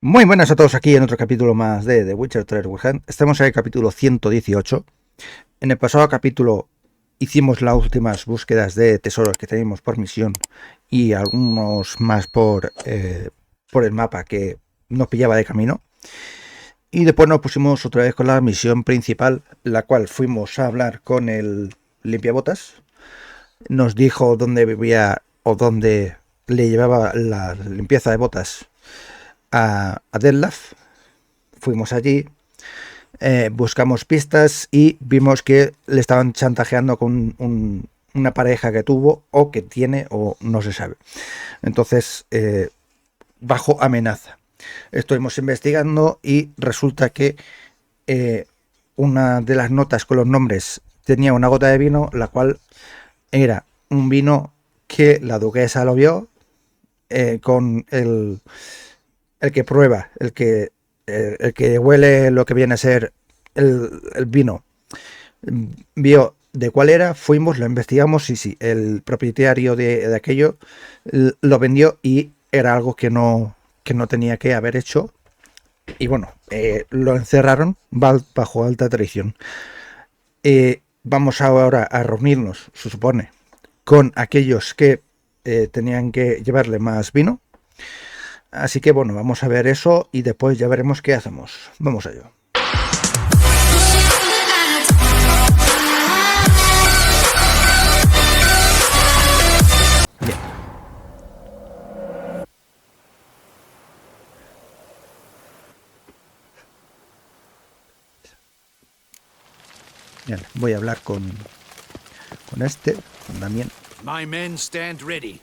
Muy buenas a todos aquí en otro capítulo más de The Witcher 3 recogen. Estamos en el capítulo 118. En el pasado capítulo hicimos las últimas búsquedas de tesoros que teníamos por misión y algunos más por el mapa que nos pillaba de camino. Y después nos pusimos otra vez con la misión principal, la cual fuimos a hablar con el limpiabotas. Nos dijo dónde vivía o dónde le llevaba la limpieza de botas a Detlef. Fuimos allí, buscamos pistas y vimos que le estaban chantajeando con una pareja que tuvo o que tiene o no se sabe. Entonces, bajo amenaza. Estuvimos investigando y resulta que una de las notas con los nombres tenía una gota de vino, la cual era un vino que la duquesa lo vio con el que prueba, el que huele lo que viene a ser el vino. Vio de cuál era, fuimos, lo investigamos y sí, el propietario de aquello lo vendió y era algo que no tenía que haber hecho. Y bueno, lo encerraron bajo alta traición. Vamos ahora a reunirnos, se supone, con aquellos que tenían que llevarle más vino. Así que bueno, vamos a ver eso y después ya veremos qué hacemos. Vamos a ello. Bien. Bien, voy a hablar con Damián. My men stand ready.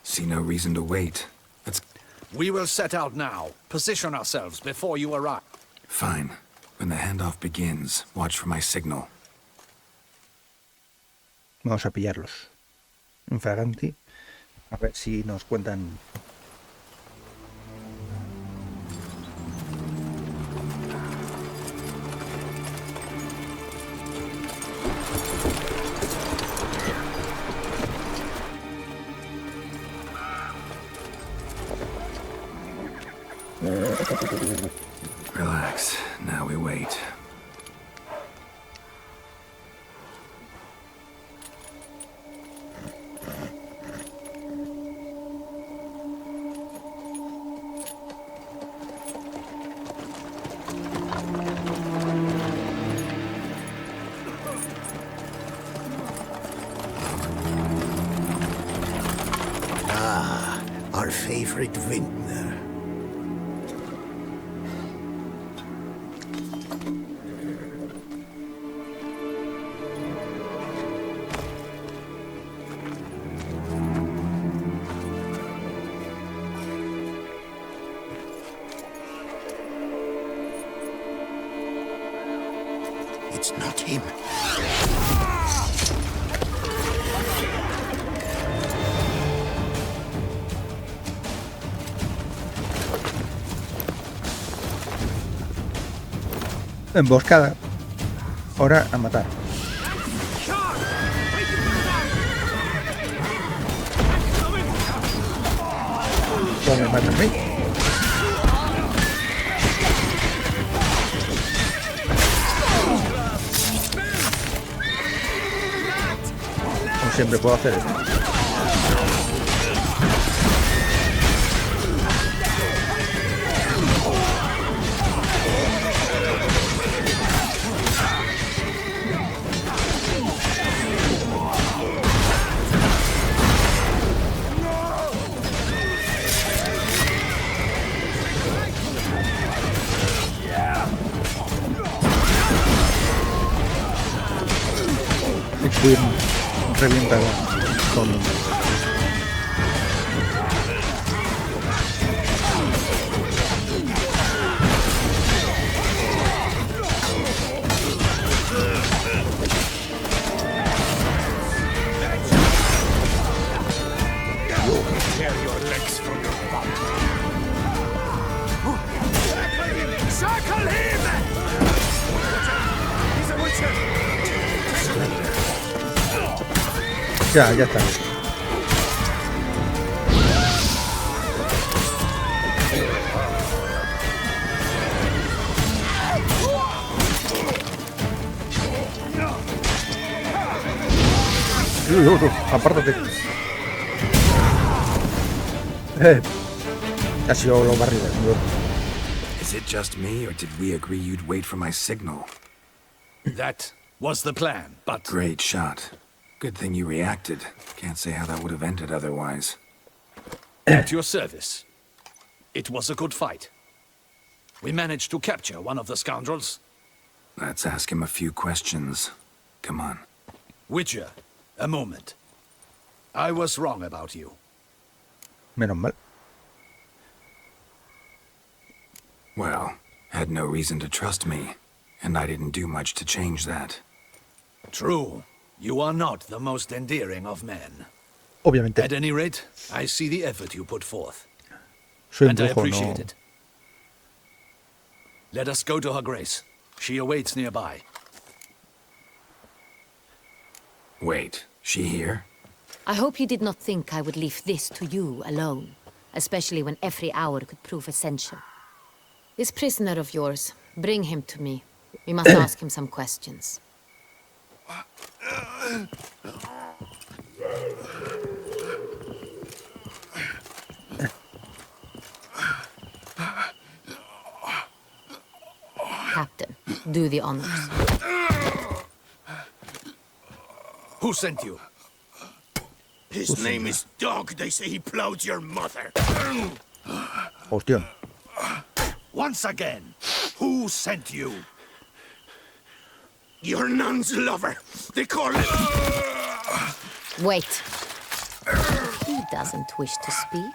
See no reason to wait. We will set out now. Position ourselves before you arrive. Fine. When the handoff begins, watch for my signal. Vamos a pillarlos. Infraganti. A ver si nos cuentan. Relax. Now we wait. Our favorite vintner. It's not him. Emboscada. Ahora a matar. No me matan a mí. Como siempre puedo hacer eso. Fui revientado con Tear your legs from your body. Circle him! He's a witcher! ya está. Apártate. Ha sido los barriles. Is it just me, or did we agree you'd wait for my signal? That was the plan, but Great shot. Good thing you reacted. Can't say how that would have ended otherwise. at your service. It was a good fight. We managed to capture one of the scoundrels. Let's ask him a few questions. Come on. Witcher, a moment. I was wrong about you. Menos mal. Well, had no reason to trust me, and I didn't do much to change that. True. You are not the most endearing of men. Obviamente. At any rate, I see the effort you put forth. Soy un And I brujo, appreciate no. it. Let us go to her grace. She awaits nearby. Wait, she here? I hope you did not think I would leave this to you alone, especially when every hour could prove essential. This prisoner of yours, bring him to me. We must ask him some questions. Captain, do the honors. Who sent you? His name is Dog. They say he plowed your mother. Hostia. Once again, who sent you? Your nun's lover. They call it. Wait. If he doesn't wish to speak,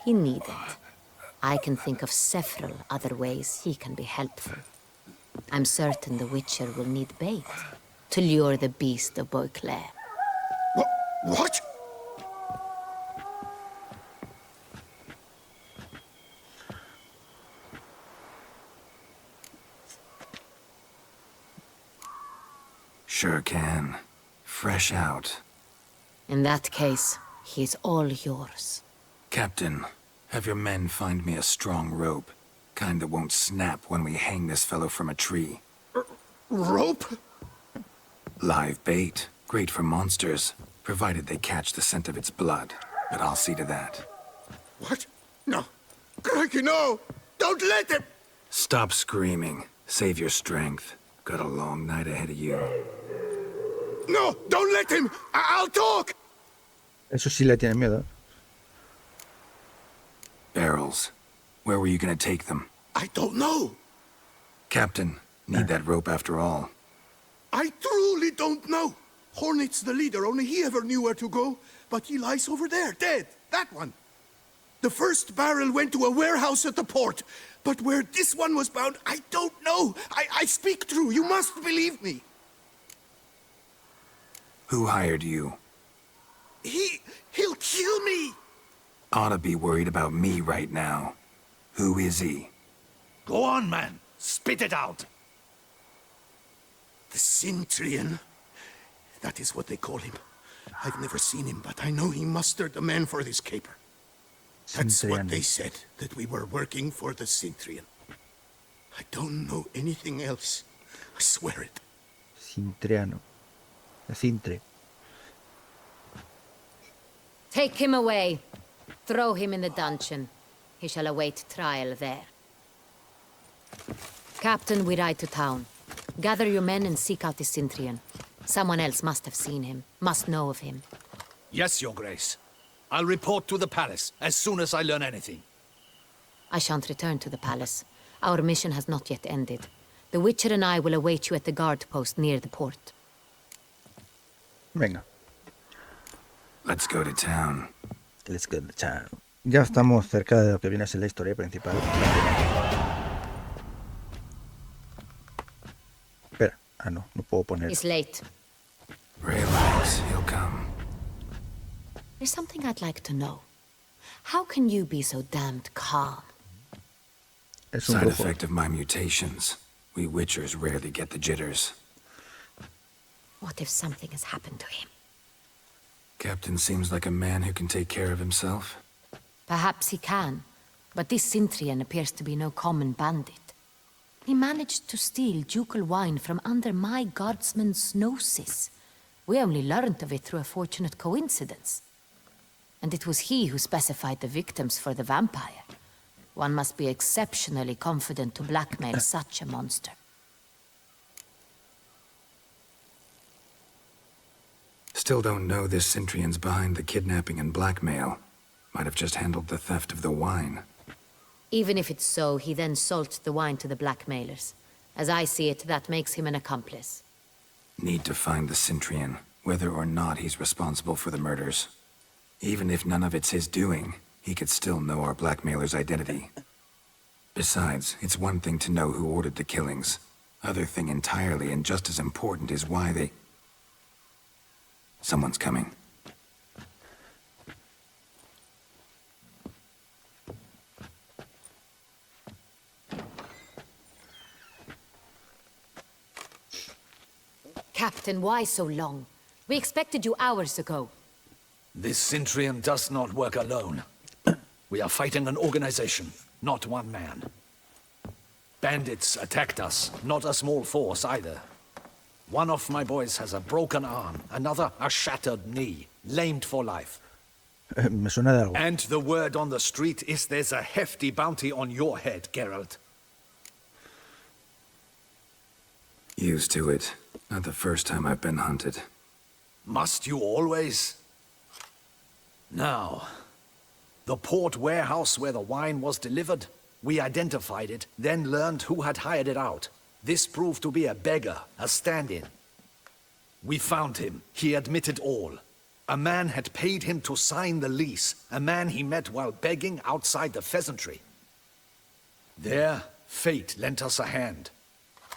he needn't. I can think of several other ways he can be helpful. I'm certain the Witcher will need bait to lure the beast of Beauclair. What? Sure can. Fresh out. In that case, he is all yours. Captain, have your men find me a strong rope. Kind that won't snap when we hang this fellow from a tree. Rope? Live bait. Great for monsters, provided they catch the scent of its blood. But I'll see to that. What? No. Crikey, no! Don't let him! Stop screaming. Save your strength. Got a long night ahead of you. No! Don't let him! I'll talk! Eso sí le tiene miedo. Barrels. Where were you gonna take them? I don't know. Captain, need that rope after all. I truly don't know. Hornet's the leader, only he ever knew where to go. But he lies over there, dead. That one. The first barrel went to a warehouse at the port. But where this one was bound, I don't know. I speak true. You must believe me. Who hired you? He'll kill me. Oughta be worried about me right now. Who is he? Go on, man. Spit it out. The Cintrian. That is what they call him. I've never seen him, but I know he mustered the men for this caper. That's what they said, that we were working for the Cintrian. I don't know anything else. I swear it. Cintriano. Cintre. Take him away. Throw him in the dungeon. He shall await trial there. Captain, we ride to town. Gather your men and seek out the Cintrian. Someone else must have seen him, must know of him. Yes, Your Grace. I'll report to the palace as soon as I learn anything. I shan't return to the palace. Our mission has not yet ended. The Witcher and I will await you at the guard post near the port. Venga. Let's go to town. Let's go to town. Ya estamos cerca de lo que viene a ser la historia principal. Espera. Ah, no. No puedo poner. It's late. Relax, he'll come. There's something I'd like to know. How can you be so damned calm? Es un Side brujo. effect of my mutations. We Witchers rarely get the jitters. What if something has happened to him? Captain seems like a man who can take care of himself. Perhaps he can, but this Cintrian appears to be no common bandit. He managed to steal ducal wine from under my guardsman's noses. We only learned of it through a fortunate coincidence. And it was he who specified the victims for the vampire. One must be exceptionally confident to blackmail such a monster. Still don't know this Centrion's behind the kidnapping and blackmail. Might have just handled the theft of the wine. Even if it's so, he then sold the wine to the blackmailers. As I see it, that makes him an accomplice. Need to find the Centrion, whether or not he's responsible for the murders. Even if none of it's his doing, he could still know our blackmailer's identity. Besides, it's one thing to know who ordered the killings. Other thing entirely, and just as important, is why they... Someone's coming. Captain, why so long? We expected you hours ago. This Centrion does not work alone. We are fighting an organization, not one man. Bandits attacked us, not a small force either. One of my boys has a broken arm, another a shattered knee, lamed for life. Me suena de algo. And the word on the street is there's a hefty bounty on your head, Geralt. Used to it. Not the first time I've been hunted. Must you always? Now, the port warehouse where the wine was delivered, we identified it, then learned who had hired it out. This proved to be a beggar, a stand-in. We found him. He admitted all. A man had paid him to sign the lease, a man he met while begging outside the pheasantry. There, fate lent us a hand.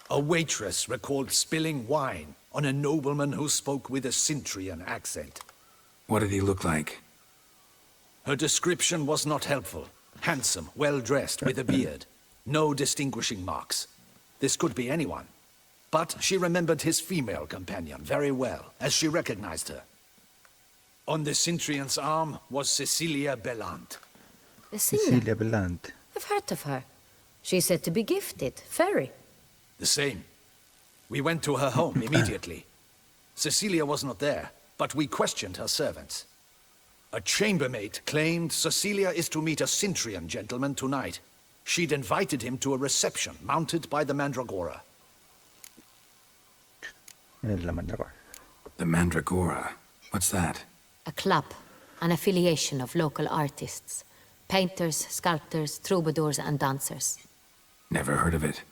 A waitress recalled spilling wine on a nobleman who spoke with a Centrion accent. What did he look like? Her description was not helpful. Handsome, well-dressed, with a beard. No distinguishing marks. This could be anyone. But she remembered his female companion very well, as she recognized her. On the Centrion's arm was Cecilia Bellant. Cecilia Bellant. I've heard of her. She's said to be gifted, fairy. The same. We went to her home immediately. Cecilia was not there, but we questioned her servants. A chambermaid claimed Cecilia is to meet a Centrion gentleman tonight. She'd invited him to a reception mounted by the Mandragora. La Mandragora. The Mandragora? What's that? A club, an affiliation of local artists. Painters, sculptors, troubadours and dancers. Never heard of it.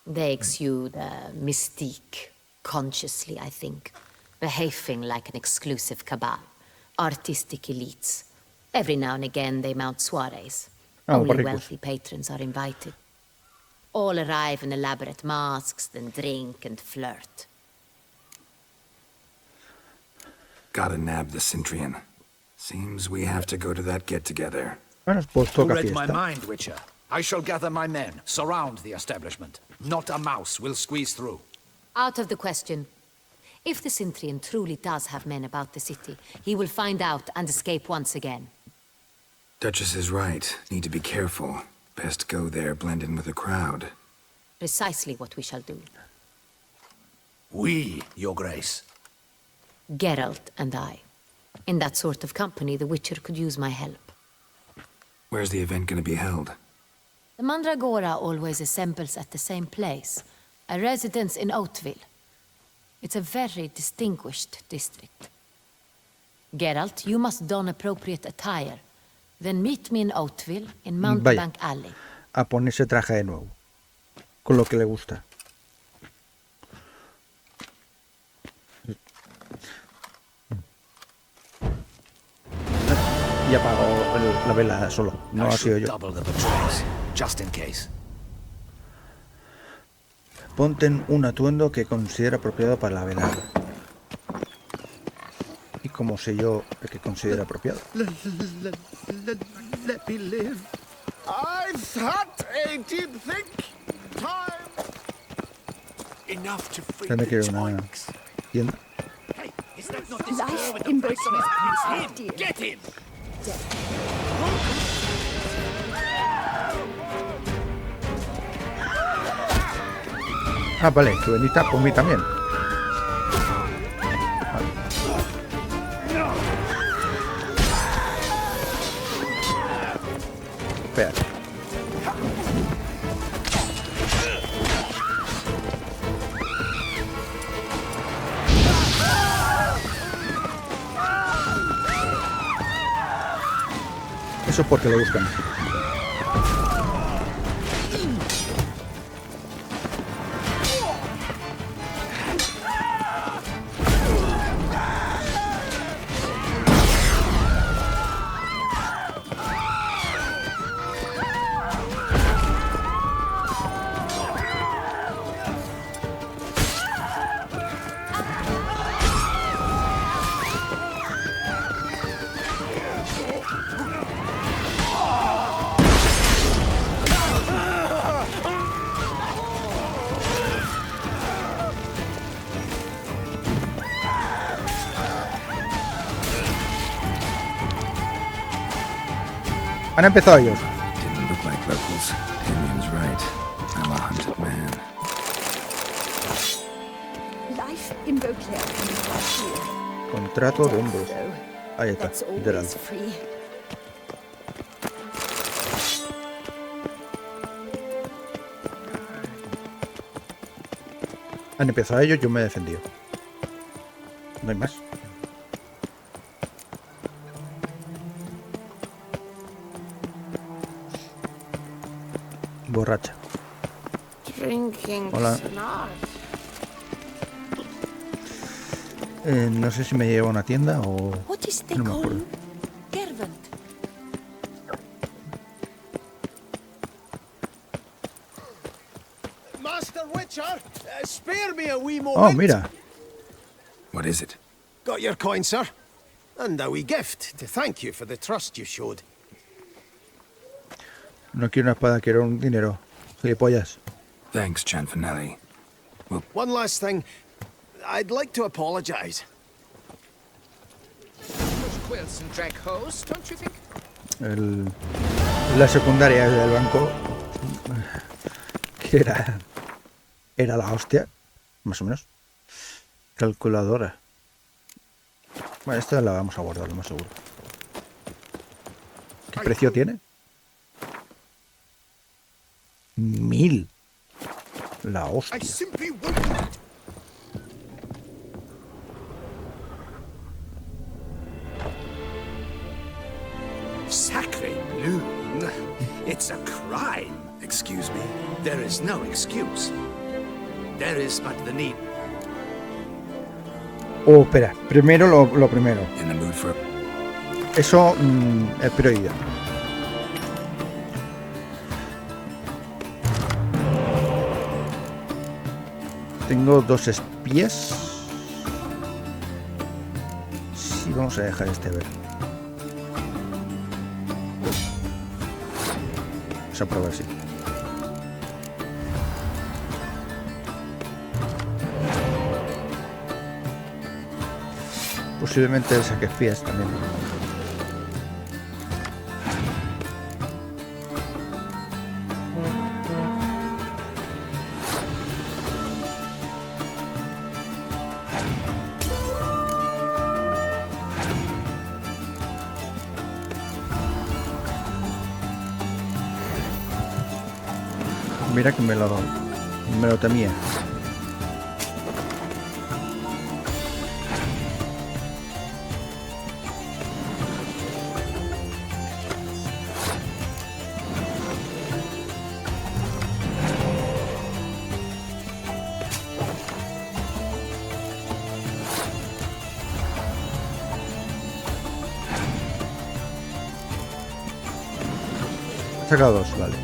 They exude mystique, consciously, I think. Behaving like an exclusive cabal. Artistic elites. Every now and again they mount soirees. Only wealthy patrons are invited. All arrive in elaborate masks, then drink and flirt. Gotta nab the Centrion. Seems we have to go to that get-together. Bueno, pues You toca read my fiesta. mind, Witcher. I shall gather my men, surround the establishment. Not a mouse will squeeze through. Out of the question. If the Centrion truly does have men about the city, he will find out and escape once again. Duchess is right. Need to be careful. Best go there, blend in with the crowd. Precisely what we shall do. We, Your Grace. Geralt and I. In that sort of company, the Witcher could use my help. Where's the event gonna be held? The Mandragora always assembles at the same place, a residence in Oatville. It's a very distinguished district. Geralt, you must don appropriate attire. Then meet me in Oatville, in Mountebank Alley. A ponerse traje de nuevo. Con lo que le gusta. Y apagó la vela solo. No I ha sido should yo. double the patrols, just in case. Ponte en un atuendo que considera apropiado para la velada. ¿Y cómo sé yo el que considera apropiado? Let me live. I thought I did think time. Enough to free Tendré que ir the a una twinks. tienda. Hey, is that not this Life girl with the in price on his pants? Britain. Him! Get him! Ah, vale, que veniste por mí también. Espera. Eso es porque lo buscan. Han empezado ellos. Didn't look like locals. Damien's right. I'm a hunted man. Life in Beauclair can be quite Contrato de hombros. cruel, Ahí though está, that's literal. always free. Han empezado ellos, yo me he defendido. No hay más. Borracha. Drinking Hola. snot. No sé si me lleva a una tienda o... What is they No me call acuerdo. you? Servant. Master Witcher, spare me a wee moment. Oh, mira. What is it? Got your coin, sir. And a wee gift to thank you for the trust you showed. No quiero una espada, quiero un dinero. Gilipollas. Thanks, Chanfanelli. One last thing. I'd like to apologize. Quills and drag hose, don't you think? La secundaria del banco, que era la hostia, más o menos. Calculadora. Bueno, esta la vamos a guardar, lo más seguro. ¿Qué precio tiene? 1000. La I hostia. simply won't. Sacre bleu. It's a crime. Excuse me. There is no excuse. There is but the need. Oh, espera. Primero lo primero. In the mood for... Eso es prioridad. Tengo 2 espías. Sí, vamos a dejar este ver. Vamos a probar si. Posiblemente saque espías también. Mira que me lo temía. He sacado 2, vale.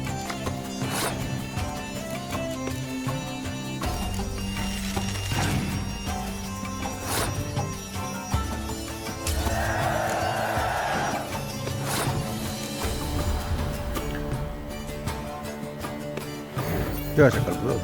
Yo voy a sacar 2.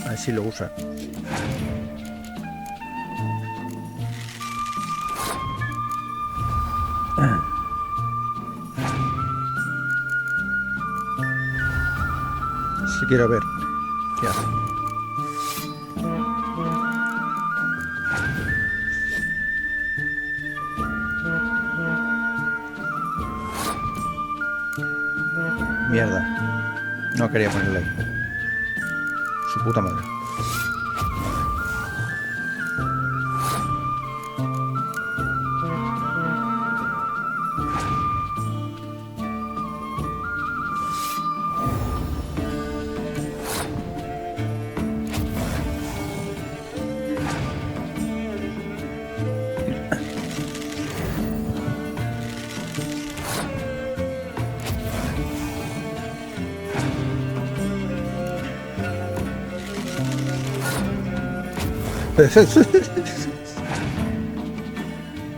A ver si lo usa. Si quiero ver qué hace. Mierda. No quería ponerle ahí. Su puta madre.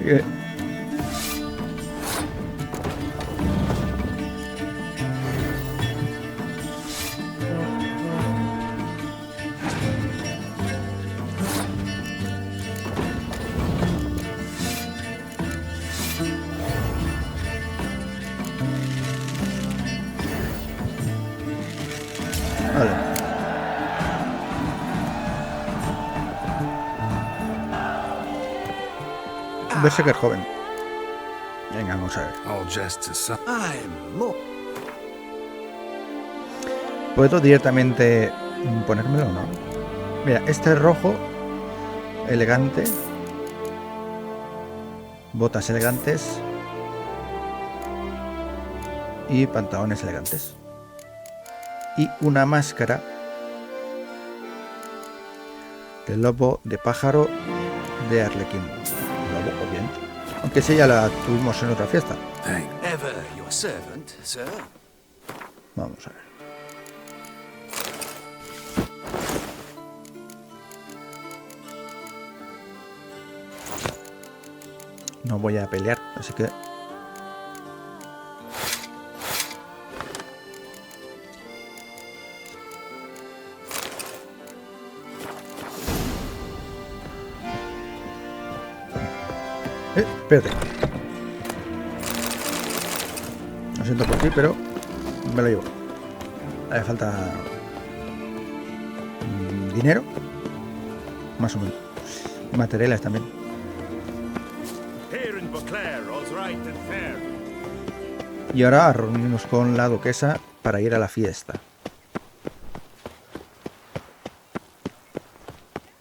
Eh, Vale. Berserker joven. Venga, vamos a ver. All jests aside. I'm more. ¿Puedo directamente ponérmelo o no? Mira, este es rojo, elegante. Botas elegantes. Y pantalones elegantes. Y una máscara de lobo, de pájaro, de arlequín. Lobo, o bien. Aunque sí, ya la tuvimos en otra fiesta. Thank. Ever your servant, sir. Vamos a ver. No voy a pelear, así que... espérate. Lo siento por ti, pero me lo llevo. Hace falta dinero, más o menos. Materiales también. Y ahora a reunirnos con la duquesa para ir a la fiesta.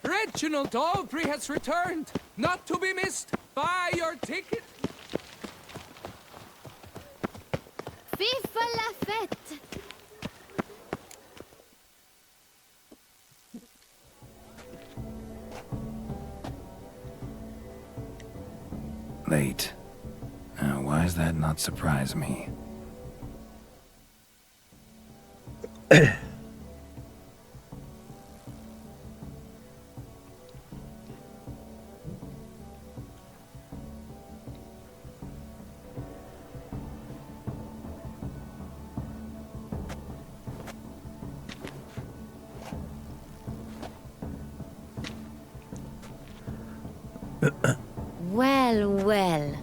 Reginald Aubrey has returned, not to be missed. Buy your ticket. Viva la fête! Late. Why does that not surprise me? Well, well.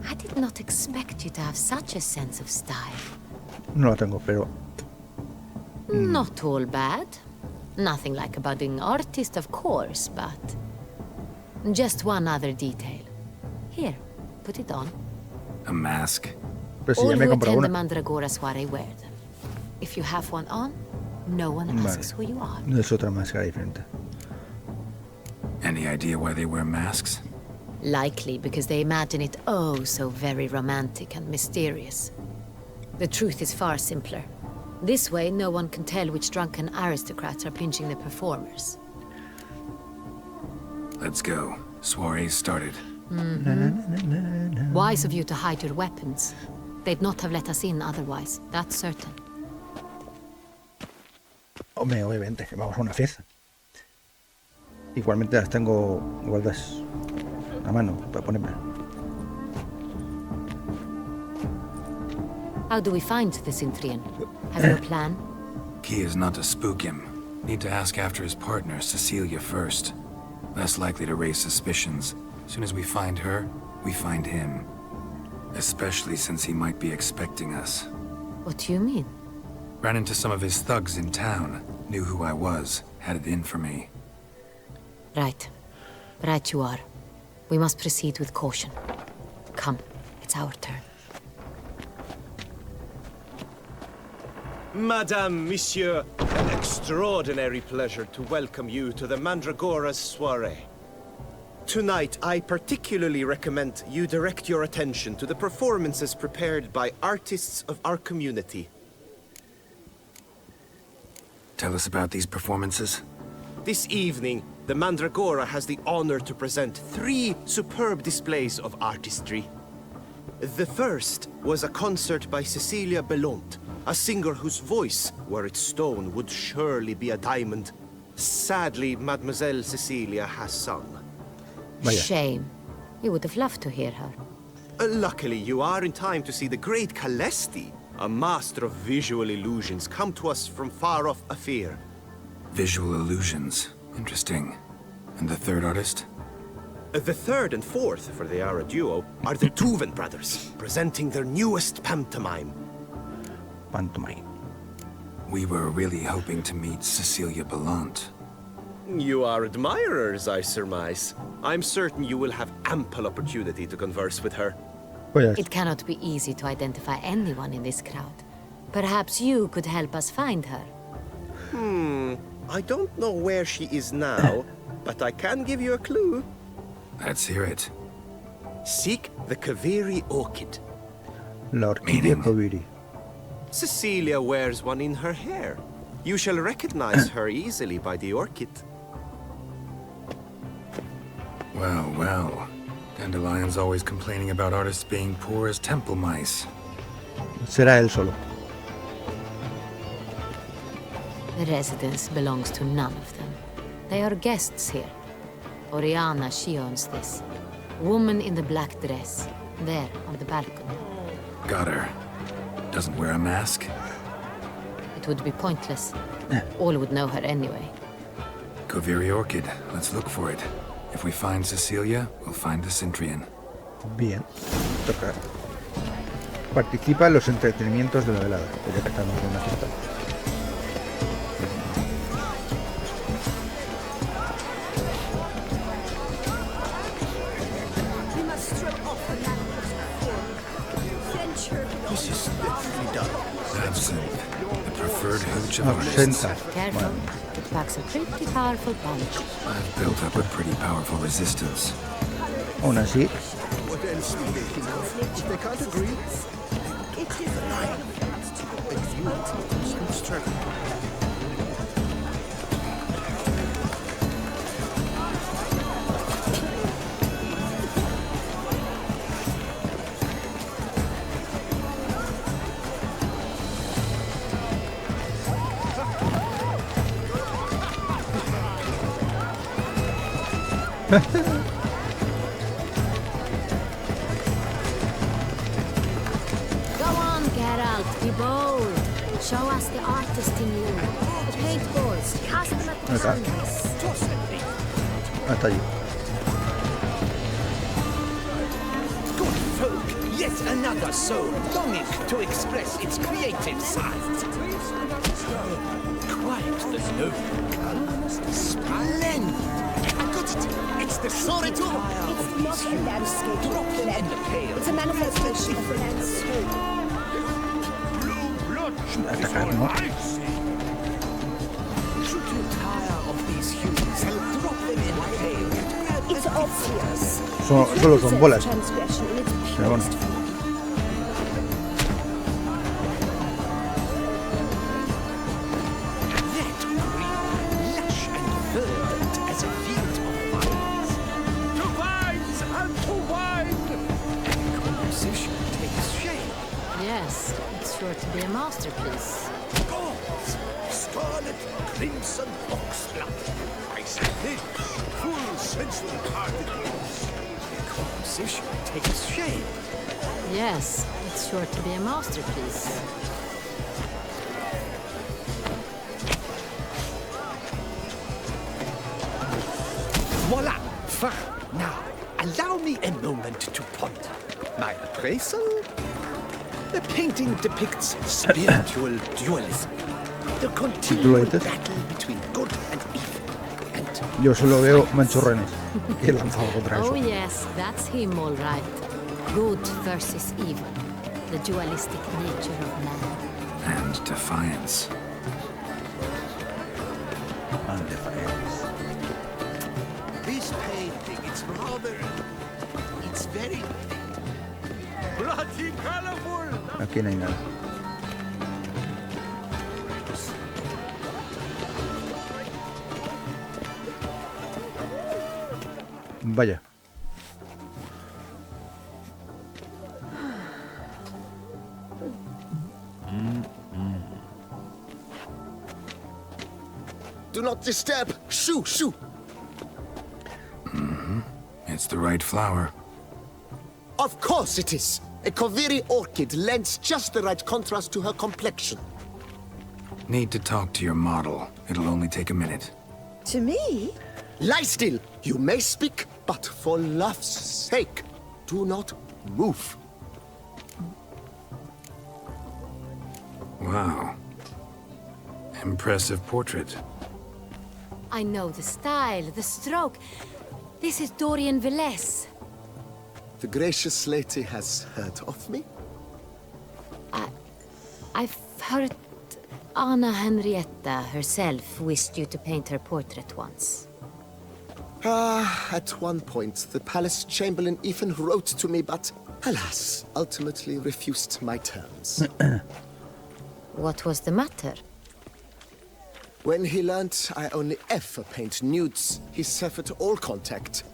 I did not expect you to have such a sense of style. No la tengo, pero... Not all bad. Nothing like a budding artist, of course, but... Just one other detail. Here, put it on. A mask? Pero si All ya me he who comprado attend the una. Mandragora soiree wear them. If you have one on, no one asks who you are. Es otra máscara diferente. Any idea why they wear masks? Likely because they imagine it oh so very romantic and mysterious. The truth is far simpler. This way, no one can tell which drunken aristocrats are pinching the performers. Let's go. Soiree's started. Wise of you to hide your weapons. They'd not have let us in otherwise, that's certain. Hombre, obviamente, que vamos a una fiesta. Igualmente las tengo guardadas a mano para ponerme. How do we find the Cintrian? Have you a plan? Key is not to spook him. Need to ask after his partner, Cecilia, first. Less likely to raise suspicions. Soon as we find her, we find him. Especially since he might be expecting us. What do you mean? Ran into some of his thugs in town. Knew who I was. Had it in for me. Right. Right you are. We must proceed with caution. Come, it's our turn. Madame, Monsieur, an extraordinary pleasure to welcome you to the Mandragora's soiree. Tonight, I particularly recommend you direct your attention to the performances prepared by artists of our community. Tell us about these performances. This evening, the Mandragora has the honor to present 3 superb displays of artistry. The first was a concert by Cecilia Belont, a singer whose voice, were it stone, would surely be a diamond. Sadly, Mademoiselle Cecilia has sung. Vaya. Shame. You would have loved to hear her. Luckily, you are in time to see the great Calesti, a master of visual illusions, come to us from far off Afir. Visual illusions. Interesting. And the third artist? The third and fourth, for they are a duo, are the Tuven brothers, presenting their newest pantomime. Pantomime. We were really hoping to meet Cecilia Bellant. You are admirers, I surmise. I'm certain you will have ample opportunity to converse with her. Pues It cannot be easy to identify anyone in this crowd. Perhaps you could help us find her. I don't know where she is now, but I can give you a clue. Let's hear it. Seek the Kaviri orchid. la orquídea Meaning? Kaviri. Cecilia wears one in her hair. You shall recognize her easily by the orchid. Well, well. Dandelion's always complaining about artists being poor as temple mice. Será él solo. The residence belongs to none of them. They are guests here. Oriana, she owns this. Woman in the black dress. There, on the balcony. Got her. Doesn't wear a mask? It would be pointless. All would know her anyway. Kaviri Orchid. Let's look for it. If we find Cecilia, we'll find the Centurion. Bien. Toca. Participa en los entretenimientos de la velada. Ya que estamos en una fiesta. We must throw off the language form. Venture This is definitely done. Absinthe. The preferred hooch of Absenta. artists. Careful. Bueno, It packs a pretty powerful punch. I've built up a pretty powerful resistance. aún así, What else do they think of? If they can't agree, It is a line. Go on, Geralt. Be bold. Show us the artist in you. The paintballs. Cast them at the Acá. canvas. hasta allí. Good folk, yet another soul longing to express its creative side. Quite the noble. Splendid. I got it. It's the Sorito. It's not a landscape, Glenn. It's a manifestation of Glenn's soul. Atacar, ¿no? Should you tire of these humans, I'll drop them in the pail. It's obvious. Solo son bolas. Transgression in its Pero bueno. purest form. That green, lush and verdant as a field of vines. To vines and to wine! And composition takes shape. Yes, it's sure to be a masterpiece. Gauze, scarlet, crimson, oxblood. Ice fish, full sensual particles. Composition takes shape. Yes, it's sure to be a masterpiece. Voila! Fin! Now, Allow me a moment to ponder. My appraisal? The painting depicts spiritual dualism. The continual battle between good and evil. And Yo solo veo manchurrones y he lanzado contra eso. Oh yes, that's him all right. Good versus evil. The dualistic nature of man. And defiance. And defiance. this painting, it's very bloody colorful. Aquí no hay nada. Vaya. Do not disturb. Shoo, shoo. It's the right flower. Of course it is. A Koviri orchid lends just the right contrast to her complexion. Need to talk to your model. It'll only take a minute. To me? Lie still. You may speak, but for love's sake, do not move. Wow. Impressive portrait. I know the style, the stroke. This is Dorian Velez. The gracious lady has heard of me? I've heard Anna Henrietta herself wished you to paint her portrait once. At one point, the palace chamberlain even wrote to me, but alas, ultimately refused my terms. What was the matter? When he learned I only ever paint nudes, he severed all contact.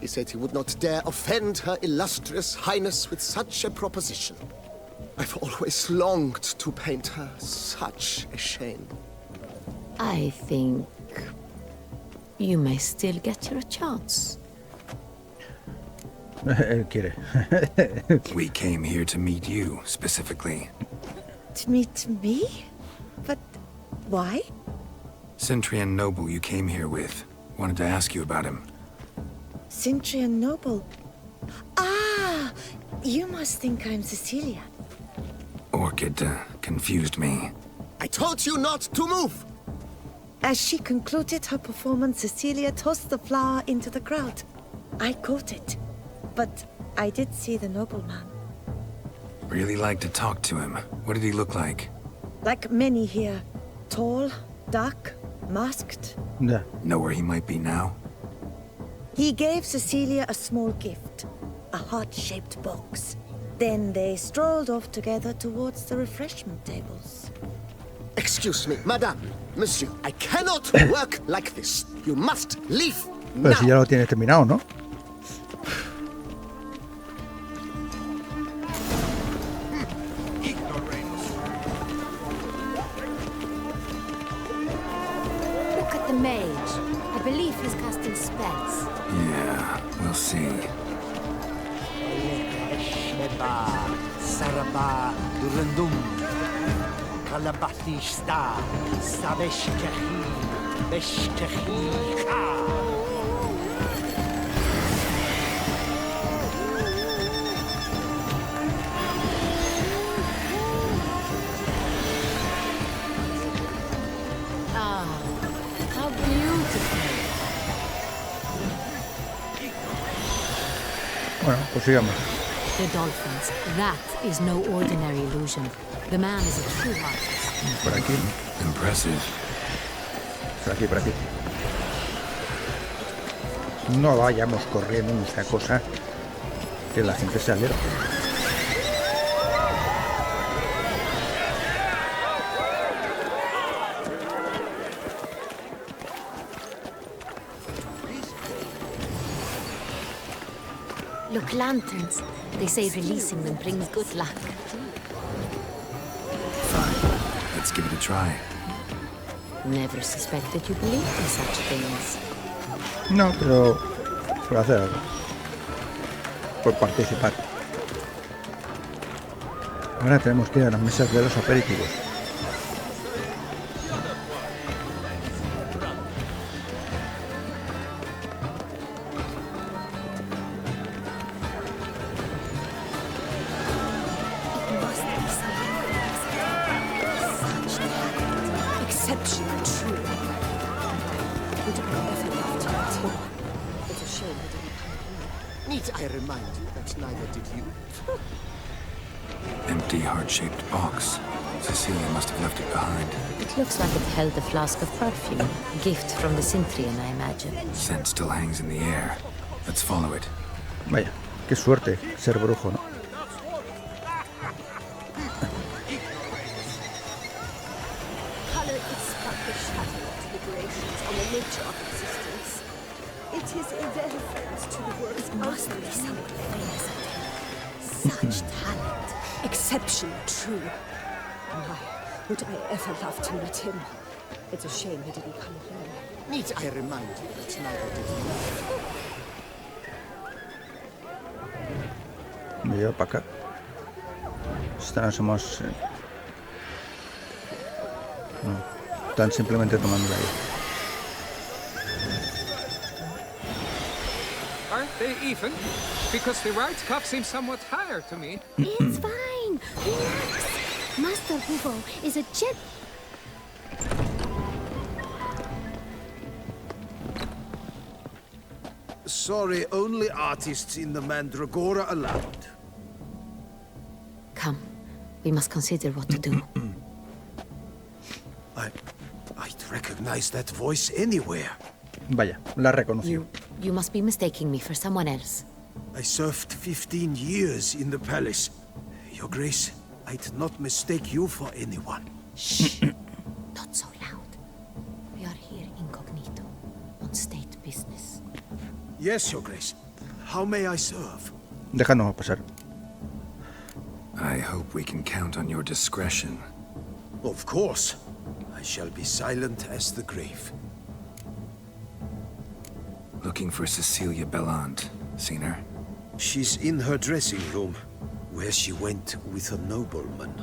He said he would not dare offend her illustrious highness with such a proposition. I've always longed to paint her. Such a shame. I think you may still get your chance. Él quiere. We came here to meet you, specifically. To meet me? But why? Centrian noble you came here with. Wanted to ask you about him. Cintrian Noble. Ah! You must think I'm Cecilia. Orchid confused me. I told you not to move! As she concluded her performance, Cecilia tossed the flower into the crowd. I caught it, but I did see the nobleman. Really like to talk to him. What did he look like? Like many here. Tall, dark, masked. Ya. Know where he might be now? He gave Cecilia a small gift, a heart-shaped box. Then they strolled off together towards the refreshment tables. Excuse me, madame, monsieur, I cannot work like this. You must leave Pero si ya now. lo tienes terminado, ¿no? Look at the mage. I believe he's casting spells. Yeah, we'll see. Sheba, Saraba, Durandum, Kalabatishta, Sabeshkehi, Beshkehi. How beautiful. Bueno, pues sigamos. The dolphins. That is no ordinary illusion. The man is a true artist. Por aquí, Impressive. por aquí, por aquí. No vayamos corriendo en esta cosa que la gente se alerta. Look, lanterns. They say releasing them brings good luck. Fine. Let's give it a try. Never suspected you believed in such things. No, pero por hacer algo. Por participar. Ahora tenemos que ir a las mesas de los aperitivos. Need I remind you that neither did you? Empty, heart-shaped box. Cecilia must have left it behind. It looks like it held a flask of perfume. A gift from the Cintrian, I imagine. Scent still hangs in the air. Let's follow it. Vaya, qué suerte ser brujo, ¿no? Color is but the shadow of deliberations on the nature of existence. It is irrelevant to the world. It must be someone famous. Such talent. Exceptionally true. Why would I ever love to meet him? It's a shame he didn't come here. Need I remind you that neither did you? Me llevo para acá. Estamos... No, están simplemente tomando aire. Aren't they even? Because the right cuff seems somewhat higher to me. It's fine. Relax. Master Hugo is a gent. Sorry, only artists in the Mandragora allowed. Come, we must consider what to do. I'd recognize that voice anywhere. Vaya, la reconoció. You must be mistaking me for someone else. I served 15 years in the palace. Your Grace, I'd not mistake you for anyone. Shh! Not so loud. We are here incognito, on state business. Yes, Your Grace. How may I serve? Déjanos pasar. I hope we can count on your discretion. Of course. I shall be silent as the grave. Looking for Cecilia Bellant. Seen her? She's in her dressing room, where she went with a nobleman.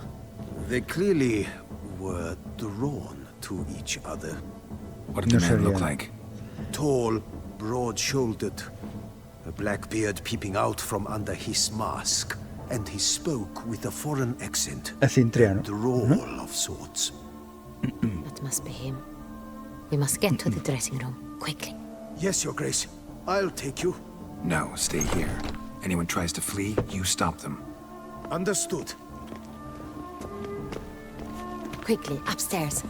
They clearly were drawn to each other. What did the man look like? Tall, broad-shouldered, a black beard peeping out from under his mask, and he spoke with a foreign accent. A Cintriano. Drawl of sorts. That must be him. We must get to the dressing room, quickly. Yes, Your Grace. I'll take you. No, stay here. Anyone tries to flee, you stop them. Understood. Quickly, upstairs.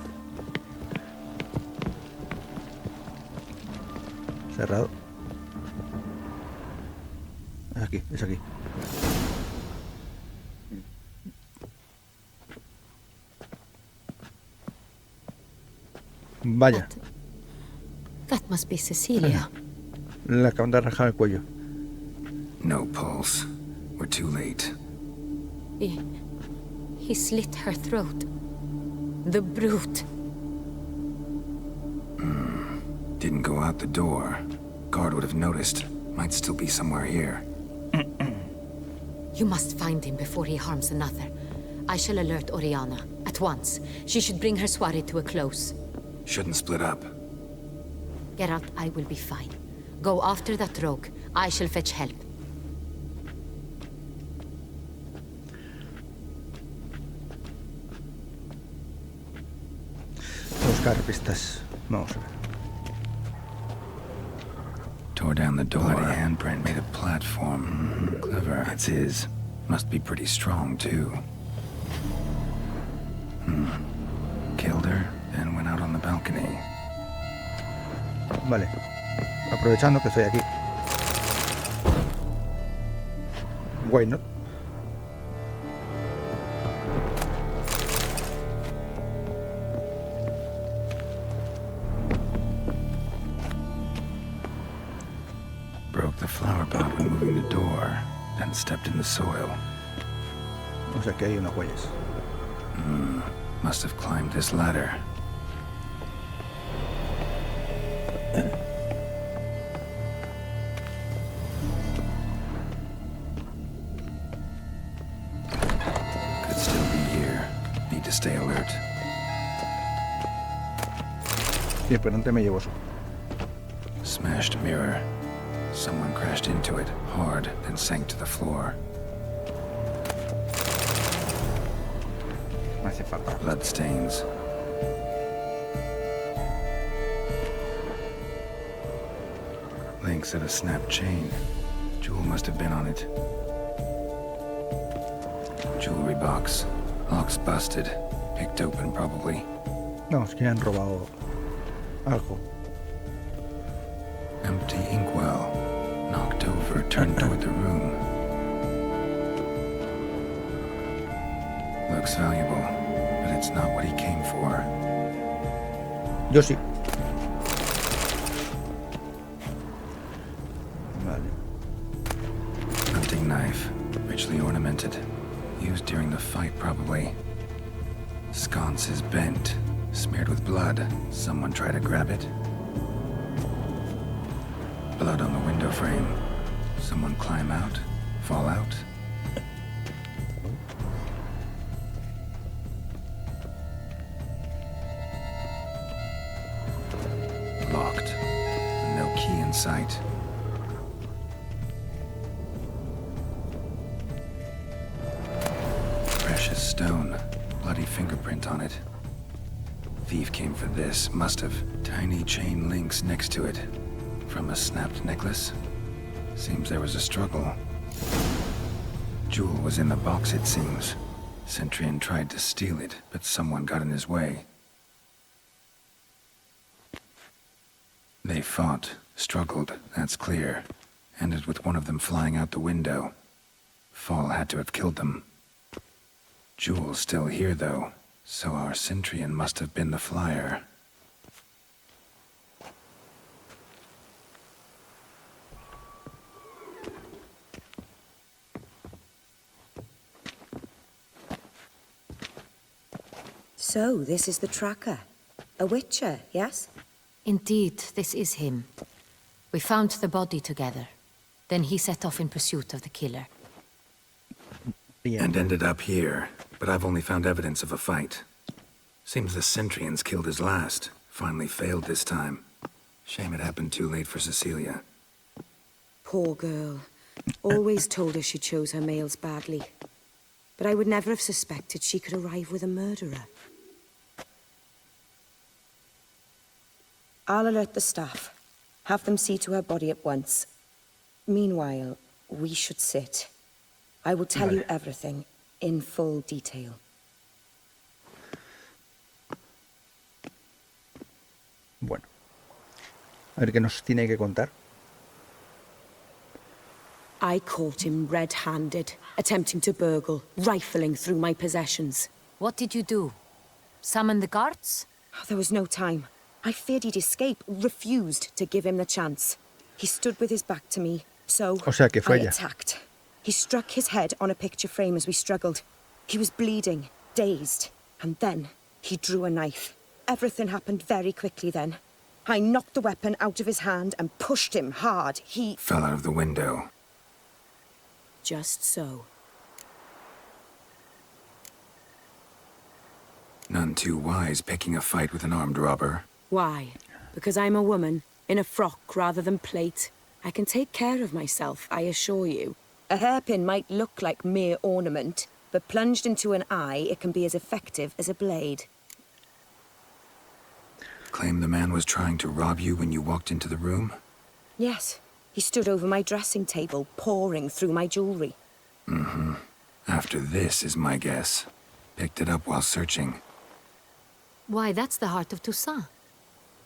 Cerrado. Aquí, es aquí. Vaya, That must be Cecilia. le acaban de rajar el cuello. No pulse. We're too late. He slit her throat. The brute. Didn't go out the door. Guard would have noticed. Might still be somewhere here. You must find him before he harms another. I shall alert Oriana at once. She should bring her soirée to a close. Shouldn't split up. Geralt, I will be fine. Go after that rogue. I shall fetch help. Buscar pistas. Vamos a ver. Tore down the door. Bloody handprint made a platform. Clever. It's his. Must be pretty strong, too. Killed her, then went out on the balcony. Vale. Aprovechando que estoy aquí. Bueno. Broke the flower pot when moving the door, then stepped in the soil. O sea que hay unas huellas. Must have climbed this ladder. Could still be here. Need to stay alert. Sí, pero antes me llevo eso. Smashed mirror. Someone crashed into it hard, then sank to the floor. No hace falta. Bloodstains. Links of a snapped chain. Jewel must have been on it. Jewelry box. Lock's busted. Picked open, probably. No, es que han robado algo. Empty inkwell. Knocked over, turned toward the room. Looks valuable, but it's not what he came for. Yo sí. Vale. Hunting knife. Richly ornamented. Used during the fight, probably. Sconce is bent. Smeared with blood. Someone try to grab it. Blood on the window frame. Someone climb out? Fall out? Locked. No key in sight. Precious stone. Bloody fingerprint on it. Thief came for this. Must have. Tiny chain links next to it. From a snapped necklace? Seems there was a struggle. Jewel was in the box, it seems. Centurion tried to steal it, but someone got in his way. They fought, struggled, that's clear. Ended with one of them flying out the window. Fall had to have killed them. Jewel's still here, though, so our Centurion must have been the flyer. So, this is the tracker. A witcher, yes? Indeed, this is him. We found the body together. Then he set off in pursuit of the killer. And ended up here, but I've only found evidence of a fight. Seems the Centurions killed his last. Finally failed this time. Shame it happened too late for Cecilia. Poor girl. Always told her she chose her males badly. But I would never have suspected she could arrive with a murderer. I'll alert the staff. Have them see to her body at once. Meanwhile, we should sit. I will tell you everything, in full detail. Bueno. A ver qué nos tiene que contar. I caught him red-handed, attempting to burgle, rifling through my possessions. What did you do? Summon the guards? There was no time. I feared he'd escape, refused to give him the chance. He stood with his back to me, so O sea que fue I ella. attacked. He struck his head on a picture frame as we struggled. He was bleeding, dazed, and then he drew a knife. Everything happened very quickly then. I knocked the weapon out of his hand and pushed him hard. He Fell out of the window. just so. None too wise picking a fight with an armed robber. Why? Because I'm a woman, in a frock rather than plate. I can take care of myself, I assure you. A hairpin might look like mere ornament, but plunged into an eye, it can be as effective as a blade. Claim the man was trying to rob you when you walked into the room? Yes, he stood over my dressing table, pouring through my jewelry. Mm-hmm. After this is my guess. Picked it up while searching. Why, that's the heart of Toussaint.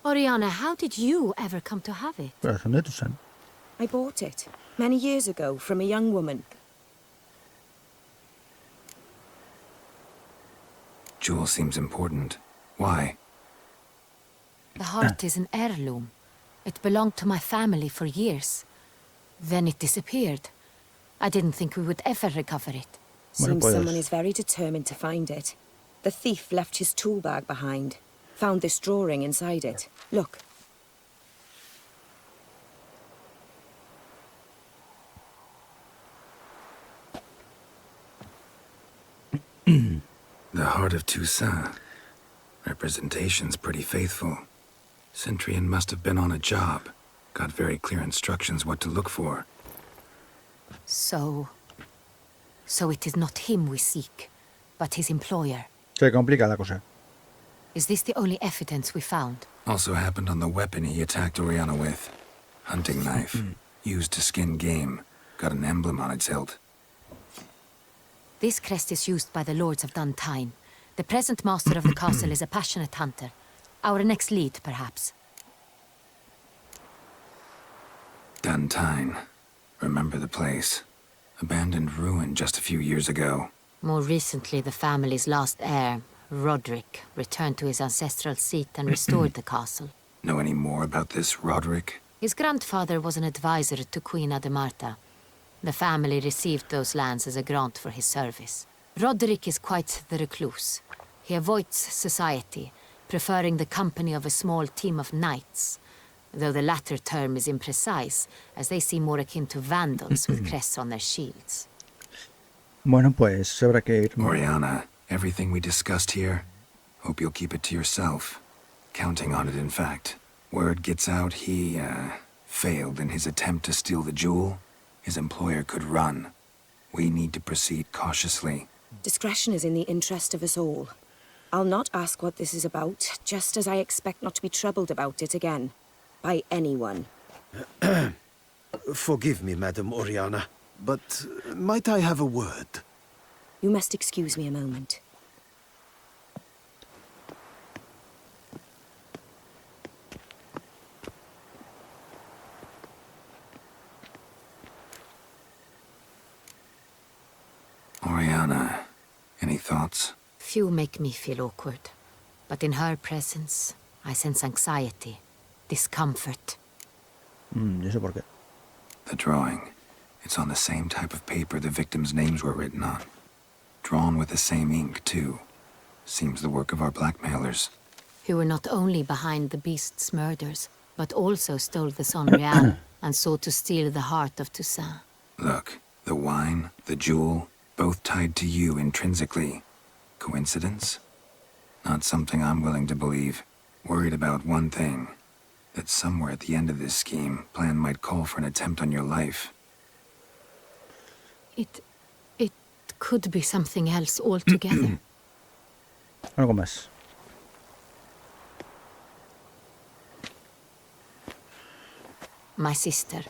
Oriana, how did you ever come to have it? Corazón de Toussaint. I bought it, many years ago, from a young woman. Jewel seems important. Why? The heart is an heirloom. It belonged to my family for years. Then it disappeared. I didn't think we would ever recover it. Seems someone is very determined to find it. The thief left his tool bag behind. Found this drawing inside it. Look. The heart of Toussaint. Representation's pretty faithful. Centurion must have been on a job. Got very clear instructions what to look for. So it is not him we seek, but his employer. Se complica la cosa. Is this the only evidence we found? Also happened on the weapon he attacked Oriana with. Hunting knife. Used to skin game. Got an emblem on its hilt. This crest is used by the lords of Duntine. The present master of the castle is a passionate hunter. Our next lead, perhaps. Duntine. Remember the place. Abandoned ruin just a few years ago. More recently, the family's last heir, Roderick, returned to his ancestral seat and restored the castle. Know any more about this Roderick? His grandfather was an advisor to Queen Ademarta. The family received those lands as a grant for his service. Roderick is quite the recluse. He avoids society, preferring the company of a small team of knights, though the latter term is imprecise, as they seem more akin to vandals with crests on their shields. Bueno, pues habrá que ir. Oriana, everything we discussed here, hope you'll keep it to yourself. Counting on it, in fact. Word gets out he, failed in his attempt to steal the jewel. His employer could run. We need to proceed cautiously. Discretion is in the interest of us all. I'll not ask what this is about, just as I expect not to be troubled about it again. By anyone. Forgive me, Madam Oriana, but might I have a word? You must excuse me a moment. Oriana, any thoughts? Few make me feel awkward, but in her presence, I sense anxiety, discomfort. Yo sé por qué. The drawing. It's on the same type of paper the victims' names were written on. Drawn with the same ink, too. Seems the work of our blackmailers. Who were not only behind the beast's murders, but also stole the Sangreal and sought to steal the heart of Toussaint. Look, the wine, the jewel, both tied to you intrinsically. Coincidence? Not something I'm willing to believe. Worried about one thing. That somewhere at the end of this scheme, plan might call for an attempt on your life. It could be something else altogether. Algo más. My sister,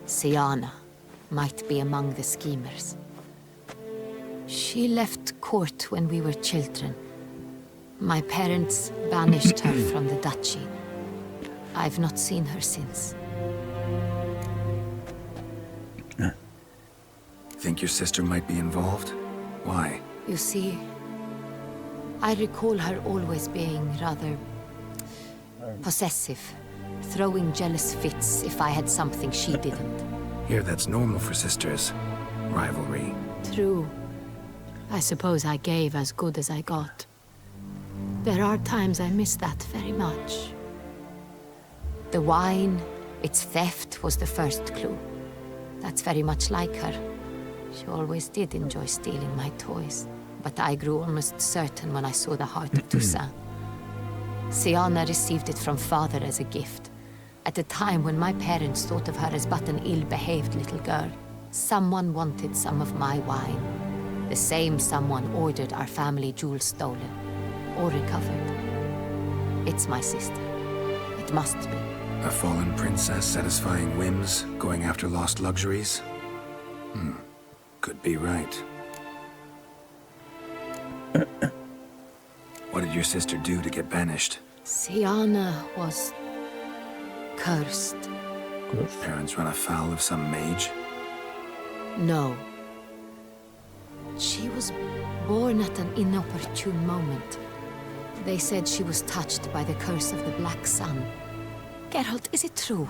Siana, might be among the schemers. She left court when we were children. My parents banished her from the duchy. I've not seen her since. Think your sister might be involved? Why? You see, I recall her always being rather possessive, throwing jealous fits if I had something she didn't. Here, that's normal for sisters. Rivalry. True. I suppose I gave as good as I got. There are times I miss that very much. The wine, its theft, was the first clue. That's very much like her. She always did enjoy stealing my toys, but I grew almost certain when I saw the heart of Toussaint. Siana received it from father as a gift, at a time when my parents thought of her as but an ill-behaved little girl. Someone wanted some of my wine. The same someone ordered our family jewels stolen, or recovered. It's my sister. It must be. A fallen princess satisfying whims, going after lost luxuries? Could be right. What did your sister do to get banished? Siana was cursed. Parents run afoul of some mage? No. She was born at an inopportune moment. They said she was touched by the curse of the Black Sun. Geralt, is it true?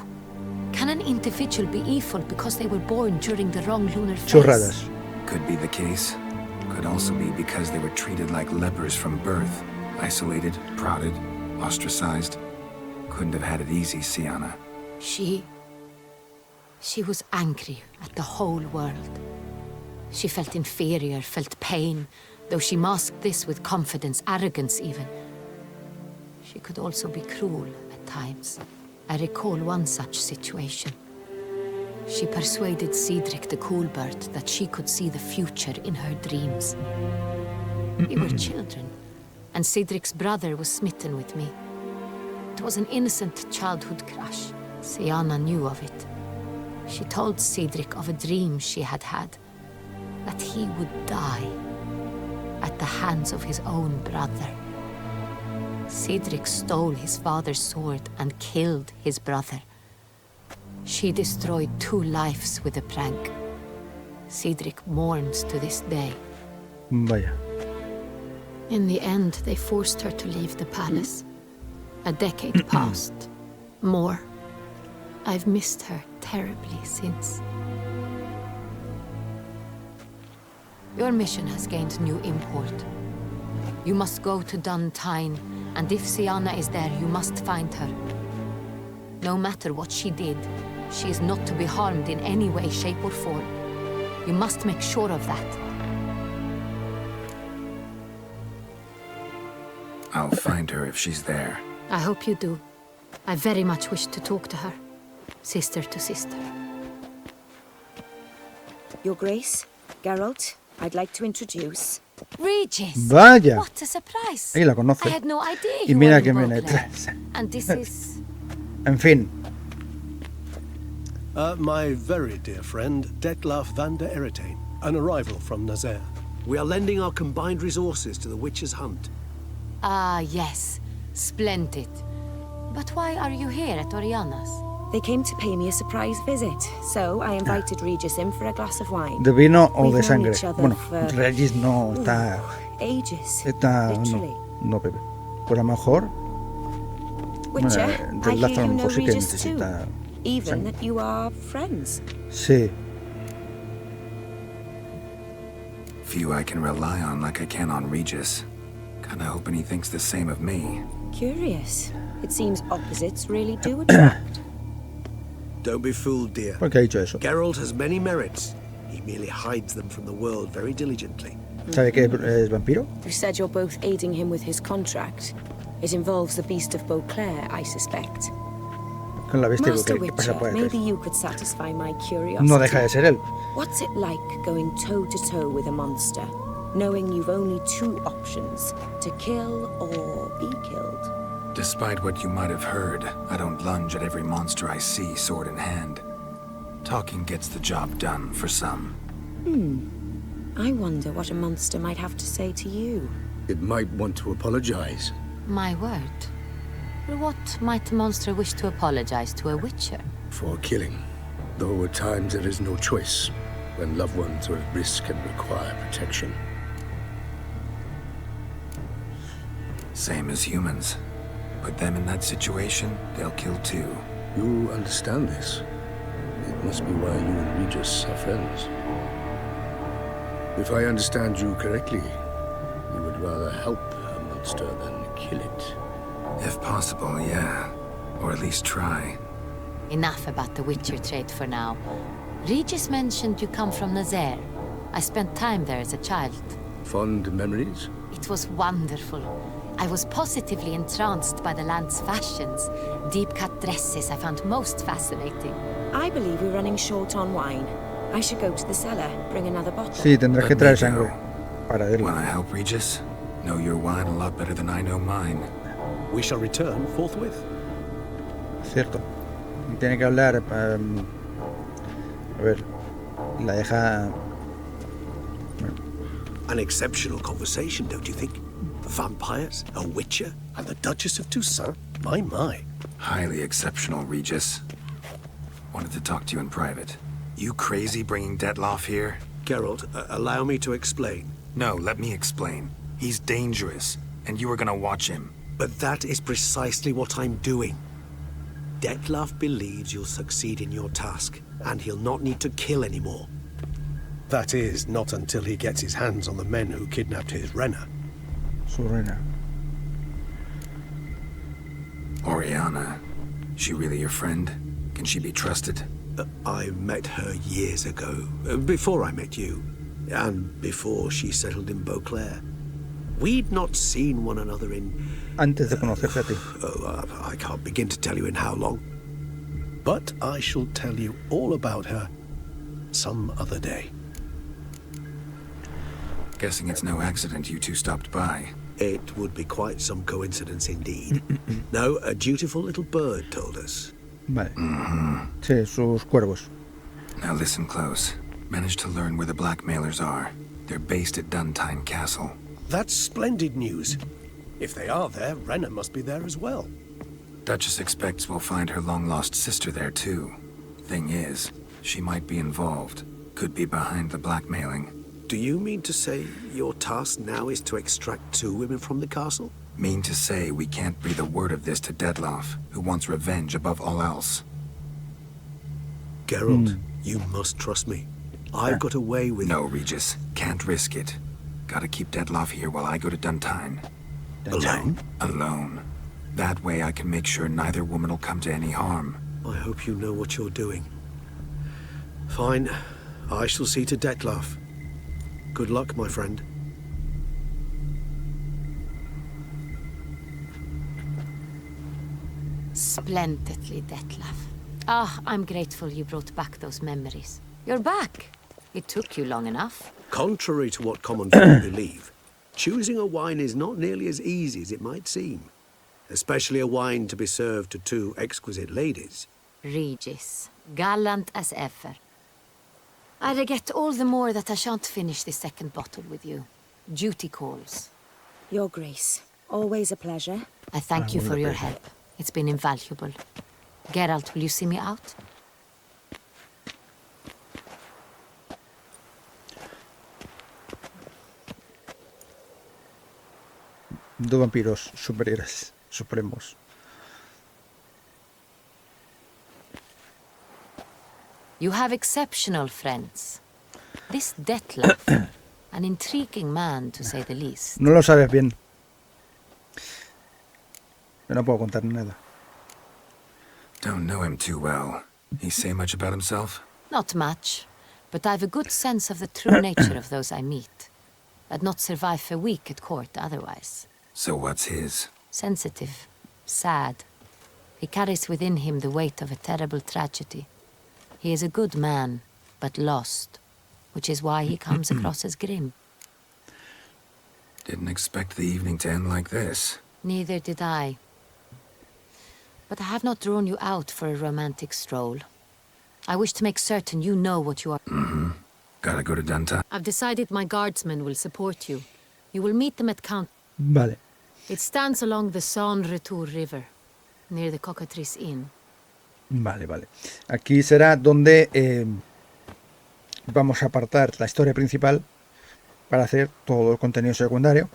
Can an individual be evil because they were born during the wrong lunar phase? Chorradas. Could be the case. Could also be because they were treated like lepers from birth. Isolated, prodded, ostracized. Couldn't have had it easy, Siana. She was angry at the whole world. She felt inferior, felt pain, though she masked this with confidence, arrogance even. She could also be cruel at times. I recall one such situation. She persuaded Cedric the Coolbird that she could see the future in her dreams. We were children, and Cedric's brother was smitten with me. It was an innocent childhood crush. Siana knew of it. She told Cedric of a dream she had had, that he would die at the hands of his own brother. Cedric stole his father's sword and killed his brother. She destroyed 2 lives with a prank. Cedric mourns to this day. Vaya. In the end, they forced her to leave the palace. A decade passed. More. I've missed her terribly since. Your mission has gained new import. You must go to Duntine, and if Sienna is there, you must find her. No matter what she did, she is not to be harmed in any way, shape, or form. You must make sure of that. I'll find her if she's there. I hope you do. I very much wish to talk to her. Sister to sister. Your Grace, Geralt, I'd like to introduce... Regis! Vaya. What a surprise! Ahí la conoce. I had no idea Y you mira were que in viene Beauclair. detrás. And this is... En fin. My very dear friend, Detlaf van der Eretain, an arrival from Nazaire. We are lending our combined resources to the Witcher's hunt. Ah, yes. Splendid. But why are you here at Oriana's? They came to pay me a surprise visit, so I invited Regis in for a glass of wine. ¿De vino o We've de known sangre? each other Bueno, for- Regis no está... Ages, Está... literally. No bebe. Pues a lo mejor... Witcher, Bueno, I del lazo hear a lo you know mejor sí que Regis too. necesita... Even that you are friends. Sí. Few I can rely on like I can on Regis. Kinda hoping he thinks the same of me. Curious. It seems opposites really do attract. Don't be fooled, dear. ¿Por qué ha dicho eso? Geralt has many merits. He merely hides them from the world very diligently. ¿Sabe que es vampiro? You said you're both aiding him with his contract. It involves the beast of Beauclair, I suspect. Con la bestia Master ¿qué pasa Witcher, por maybe detrás? you could satisfy my curiosity. No deja de ser él. What's it like going toe-to-toe with a monster, knowing you've only 2 options, to kill or be killed? Despite what you might have heard, I don't lunge at every monster I see sword in hand. Talking gets the job done for some. I wonder what a monster might have to say to you. It might want to apologize. My word. For what might a monster wish to apologize to a witcher? For killing. Though at times there is no choice, when loved ones are at risk and require protection. Same as humans. Put them in that situation, they'll kill too. You understand this. It must be why you and Regis are friends. If I understand you correctly, you would rather help a monster than kill it. If possible, yeah. Or at least try. Enough about the witcher trade for now. Regis mentioned you come from Nazaire. I spent time there as a child. Fond memories? It was wonderful. I was positively entranced by the land's fashions. Deep-cut dresses I found most fascinating. I believe we're running short on wine. I should go to the cellar, bring another bottle. Sí, tendrás que Let traer me sangre go. para él. Wanna help, Regis? Know your wine a lot better than I know mine. We shall return forthwith. Cierto. Tiene que hablar... a ver... La deja... An exceptional conversation, don't you think? Vampires, a witcher, and the Duchess of Toussaint? My. Highly exceptional, Regis. Wanted to talk to you in private. You crazy bringing Detlaf here? Geralt, allow me to explain. No, let me explain. He's dangerous, and you were gonna watch him. But that is precisely what I'm doing. Detlaf believes you'll succeed in your task, and he'll not need to kill anymore. That is, not until he gets his hands on the men who kidnapped his Renna. Su reina. Oriana. She really your friend? Can she be trusted? I met her years ago, before I met you, and before she settled in Beauclair. We'd not seen one another in... Antes de conocerte a ti. I can't begin to tell you in how long. But I shall tell you all about her some other day. Guessing it's no accident you two stopped by. It would be quite some coincidence indeed. No, a dutiful little bird told us. Vale. Sí, sus cuervos. Now listen close. Managed to learn where the blackmailers are. They're based at Duntine Castle. That's splendid news. If they are there, Renna must be there as well. Duchess expects we'll find her long-lost sister there, too. Thing is, she might be involved. Could be behind the blackmailing. Do you mean to say your task now is to extract 2 women from the castle? Mean to say we can't breathe a word of this to Dettlaff, who wants revenge above all else. Geralt, you must trust me. I've got away with... No, Regis. Can't risk it. Gotta keep Dettlaff here while I go to Duntine. Alone? Alone. That way I can make sure neither woman will come to any harm. I hope you know what you're doing. Fine. I shall see to Dettlaff. Good luck, my friend. Splendidly, Dettlaff. Ah, I'm grateful you brought back those memories. You're back. It took you long enough. Contrary to what common folk believe, choosing a wine is not nearly as easy as it might seem. Especially a wine to be served to 2 exquisite ladies. Regis, gallant as ever. I regret all the more that I shan't finish this 2nd bottle with you. Duty calls. Your Grace, always a pleasure. I thank you for your help. It's been invaluable. Geralt, will you see me out? Dos vampiros superiores, supremos. You have exceptional friends. This Dettlaff, an intriguing man to say the least. No lo sabes bien. Yo no puedo contar nada. Don't know him too well. He say much about himself? Not much, but I've a good sense of the true nature of those I meet. I'd not survive a week at court otherwise. So what's his? Sensitive, sad. He carries within him the weight of a terrible tragedy. He is a good man, but lost, which is why he comes across as grim. Didn't expect the evening to end like this. Neither did I. But I have not drawn you out for a romantic stroll. I wish to make certain you know what you are. Gotta go to Duntine. I've decided my guardsmen will support you. You will meet them at Count. Vale. It stands along the San Retour River, near the Cockatrice Inn. Vale, vale. Aquí será donde vamos a apartar la historia principal para hacer todo el contenido secundario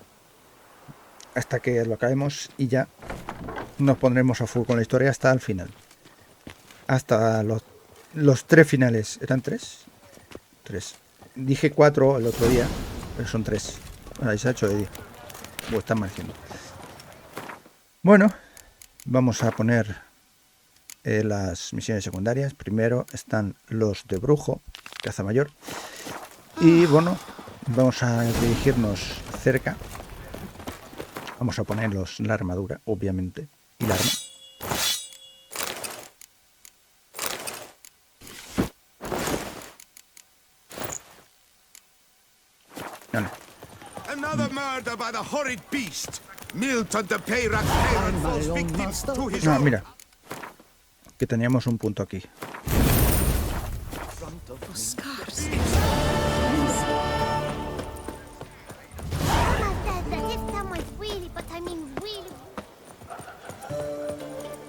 hasta que lo acabemos y ya nos pondremos a full con la historia hasta el final. Hasta los 3 finales. ¿Eran 3? 3. Dije 4 el otro día, pero son 3. Ahí se ha hecho de día. O están marciendo. Bueno, vamos a poner las misiones secundarias. Primero están los de brujo, caza mayor. Y bueno, vamos a dirigirnos cerca. Vamos a ponerlos la armadura, obviamente. Y la arma. No. Another murder by the horrid beast. Milton de Peyrac parent falls victims to his No, own. mira. Que teníamos un punto aquí.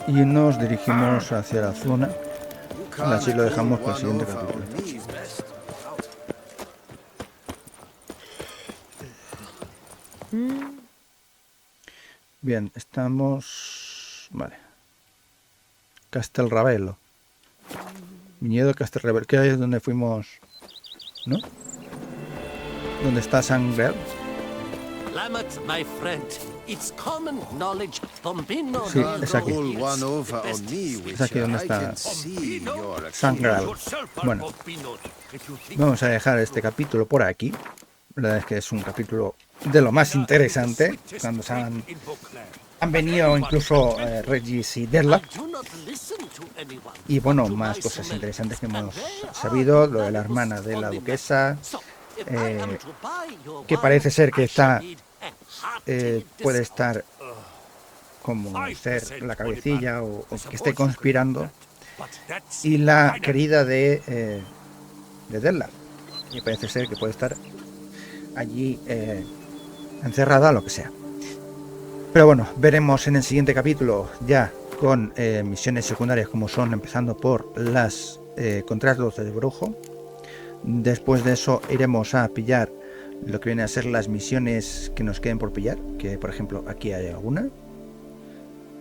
Y nos dirigimos hacia la zona. Así lo dejamos para el siguiente capítulo. Bien, estamos... Vale. Castelravello. Viñedo Castelravello. ¿Qué es donde fuimos? ¿No? ¿Dónde está Sangreal? Lamet, my friend, it's common knowledge Pompino Sí, es aquí. Es aquí donde está Sangreal. Bueno, vamos a dejar este capítulo por aquí. La verdad es que es un capítulo de lo más interesante. Cuando se han venido incluso Regis y Dettlaff. Y bueno, más cosas interesantes que hemos sabido. Lo de la hermana de la duquesa. Que parece ser que está puede estar como ser la cabecilla o que esté conspirando. Y la querida de de Deadland. Y parece ser que puede estar allí encerrada o lo que sea. Pero bueno, veremos en el siguiente capítulo ya con misiones secundarias como son, empezando por las contratos de brujo. Después de eso iremos a pillar lo que viene a ser las misiones que nos queden por pillar, que por ejemplo aquí hay alguna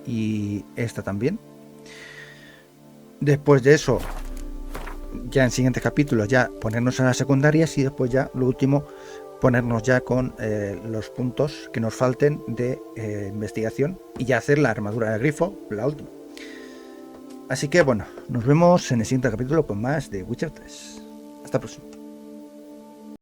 y esta también. Después de eso, ya en siguientes capítulos ya ponernos a las secundarias y después ya lo último ponernos ya con los puntos que nos falten de investigación y ya hacer la armadura de grifo, la última. Así que bueno, nos vemos en el siguiente capítulo con más de Witcher 3. Hasta la próxima.